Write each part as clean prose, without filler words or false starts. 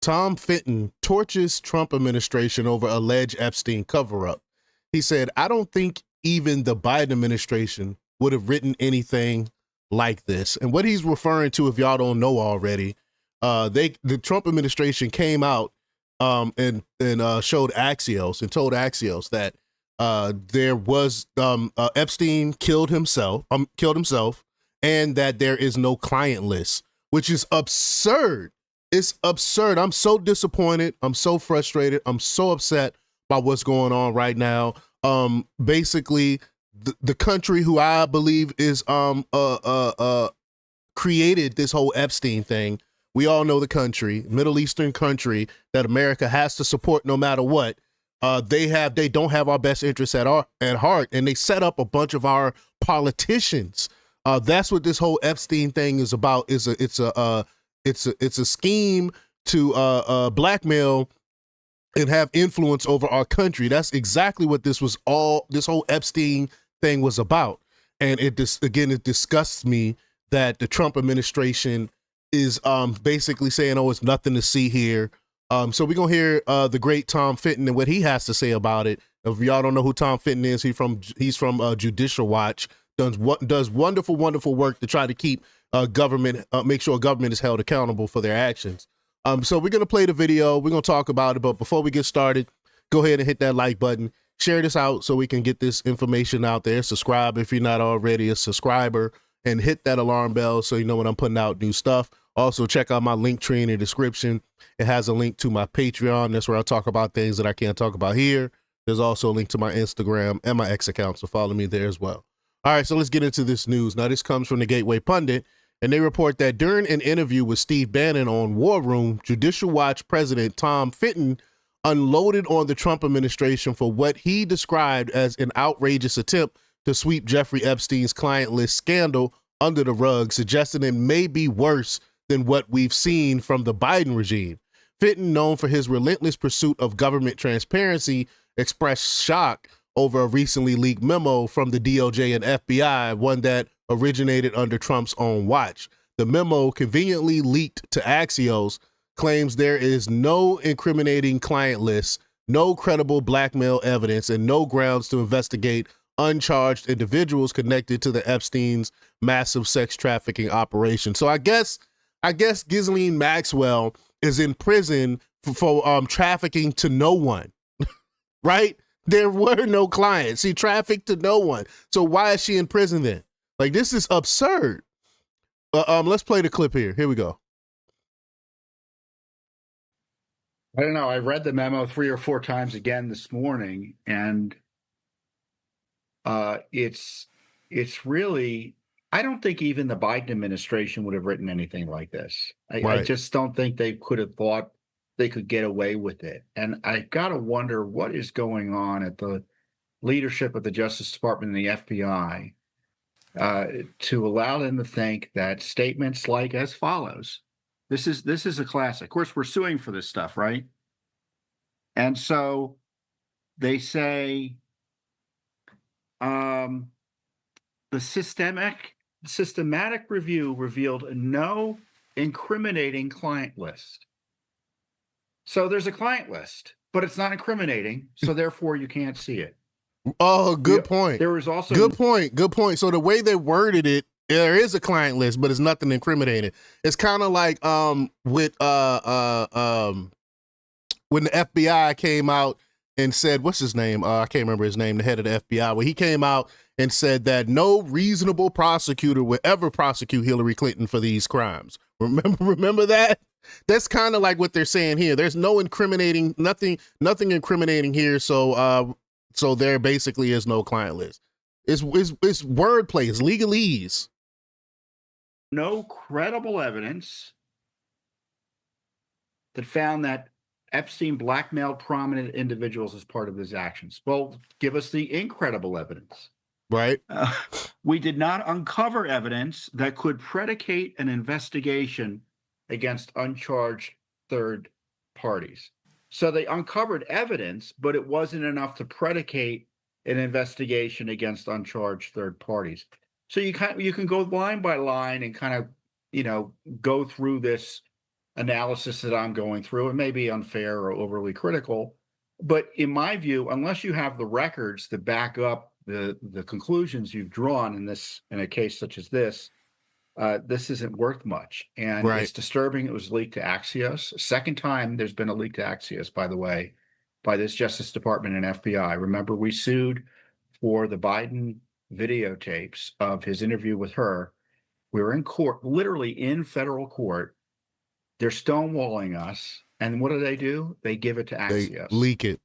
Tom Fitton torches Trump administration over alleged Epstein cover-up. He said, I don't think even the Biden administration would have written anything like this. And what he's referring to, if y'all don't know already, the Trump administration came out and showed Axios and told Axios that there was Epstein killed himself, and that there is no client list, which is absurd. It's absurd. I'm so disappointed. I'm so frustrated. I'm so upset by what's going on right now. Basically, the country who I believe is created this whole Epstein thing. We all know the country, Middle Eastern country that America has to support no matter what. They don't have our best interests at heart, and they set up a bunch of our politicians. That's what this whole Epstein thing is about. It's a scheme to blackmail and have influence over our country. That's exactly what this whole Epstein thing was about. And it disgusts me that the Trump administration is basically saying, oh, it's nothing to see here. So we're going to hear the great Tom Fitton and what he has to say about it. If y'all don't know who Tom Fitton is, he's from Judicial Watch, does wonderful, wonderful work to try to keep government, make sure government is held accountable for their actions. So we're going to play the video. We're going to talk about it. But before we get started, go ahead and hit that like button. Share this out so we can get this information out there. Subscribe if you're not already a subscriber, and hit that alarm bell so you know when I'm putting out new stuff. Also, check out my link tree in the description. It has a link to my Patreon. That's where I'll talk about things that I can't talk about here. There's also a link to my Instagram and my X account, so follow me there as well. All right, so let's get into this news. Now, this comes from the Gateway Pundit, and they report that during an interview with Steve Bannon on War Room, Judicial Watch President Tom Fitton unloaded on the Trump administration for what he described as an outrageous attempt to sweep Jeffrey Epstein's client list scandal under the rug, suggesting it may be worse than what we've seen from the Biden regime. Fitton, known for his relentless pursuit of government transparency, expressed shock over a recently leaked memo from the DOJ and FBI, one that originated under Trump's own watch. The memo, conveniently leaked to Axios, claims there is no incriminating client list, no credible blackmail evidence, and no grounds to investigate uncharged individuals connected to the Epstein's massive sex trafficking operation. So I guess Ghislaine Maxwell is in prison for trafficking to no one, right? There were no clients. She trafficked to no one. So why is she in prison then? Like, this is absurd. Let's play the clip here. Here we go. I don't know. I read the memo 3 or 4 times again this morning, and it's really, I don't think even the Biden administration would have written anything like this. I just don't think they could have thought they could get away with it. And I got to wonder what is going on at the leadership of the Justice Department and the FBI to allow them to think that statements like as follows. This is a classic. Of course, we're suing for this stuff, right? And so they say the systematic review revealed no incriminating client list. So there's a client list, but it's not incriminating, so therefore you can't see it. Oh, good point. There was also good point. So the way they worded it, there is a client list, but it's nothing incriminating. It's kind of like with when the FBI came out and said, what's his name? I can't remember his name, the head of the FBI. Well, he came out and said that no reasonable prosecutor would ever prosecute Hillary Clinton for these crimes. Remember that? That's kind of like what they're saying here. There's no incriminating, nothing incriminating here. So there basically is no client list. It's wordplay. It's legalese. No credible evidence that found that Epstein blackmailed prominent individuals as part of his actions. Well, give us the incredible evidence. Right. We did not uncover evidence that could predicate an investigation against uncharged third parties. So they uncovered evidence, but it wasn't enough to predicate an investigation against uncharged third parties. So you can go line by line and kind of, go through this analysis that I'm going through. It may be unfair or overly critical, but in my view, unless you have the records to back up the conclusions you've drawn in a case such as this isn't worth much. And Right. it's disturbing. It was leaked to Axios. Second time there's been a leak to Axios, by the way, by this Justice Department and FBI. Remember, we sued for the Biden videotapes of his interview with her. We were in court, literally in federal court. They're stonewalling us. And what do? They give it to They Axios. leak it.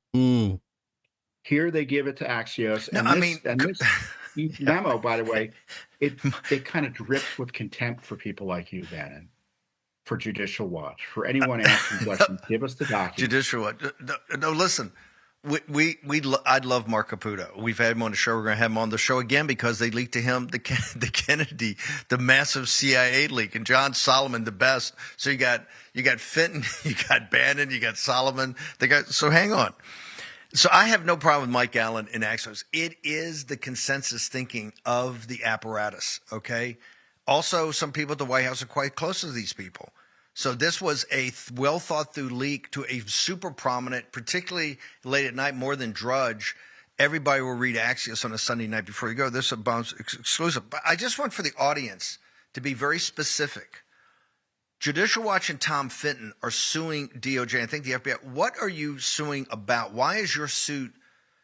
Here they give it to Axios. No, And this memo, by the way, it kind of drips with contempt for people like you, Bannon, for Judicial Watch, for anyone asking questions. Give us the document. Judicial Watch. No, listen. I'd love Mark Caputo. We've had him on the show. We're going to have him on the show again because they leaked to him the Kennedy, the massive CIA leak, and John Solomon, the best. So you got Fitton, you got Bannon, you got Solomon. So hang on. So I have no problem with Mike Allen and Axios. It is the consensus thinking of the apparatus. Okay. Also, some people at the White House are quite close to these people. So this was a well thought through leak to a super prominent, particularly late at night, more than Drudge. Everybody will read Axios on a Sunday night before you go. This is a bounce exclusive. But I just want for the audience to be very specific. Judicial Watch and Tom Fitton are suing DOJ. I think the FBI. What are you suing about? Why is your suit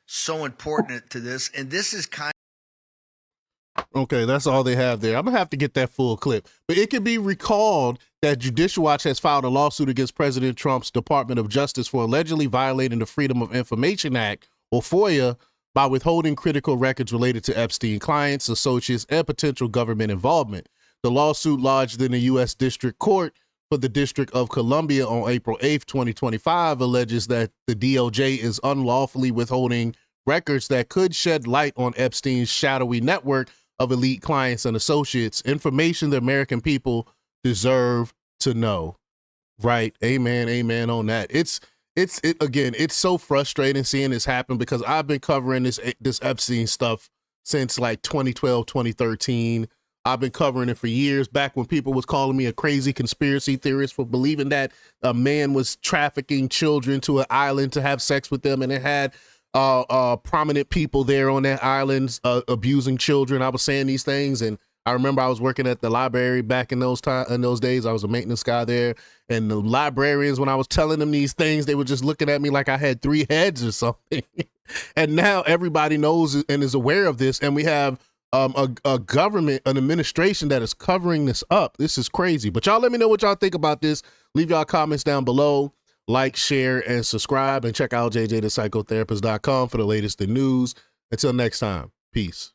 so important to this? And this is kind Okay, that's all they have there. I'm going to have to get that full clip. But it can be recalled that Judicial Watch has filed a lawsuit against President Trump's Department of Justice for allegedly violating the Freedom of Information Act, or FOIA, by withholding critical records related to Epstein clients, associates, and potential government involvement. The lawsuit lodged in the U.S. District Court for the District of Columbia on April 8th, 2025, alleges that the DOJ is unlawfully withholding records that could shed light on Epstein's shadowy network of elite clients and associates, information the American people deserve to know. Right. Amen. Amen on that. It's so frustrating seeing this happen because I've been covering this Epstein stuff since like 2012, 2013. I've been covering it for years, back when people was calling me a crazy conspiracy theorist for believing that a man was trafficking children to an island to have sex with them, and it had prominent people there on that island abusing children. I was saying these things, and I remember I was working at the library back in those days. I was a maintenance guy there, and the librarians, when I was telling them these things, they were just looking at me like I had 3 heads or something. And now everybody knows and is aware of this, and we have a government, an administration that is covering this up. This is crazy. But y'all let me know what y'all think about this. Leave y'all comments down below. Like, share, and subscribe, and check out jjthepsychotherapist.com for the latest in news. Until next time, peace.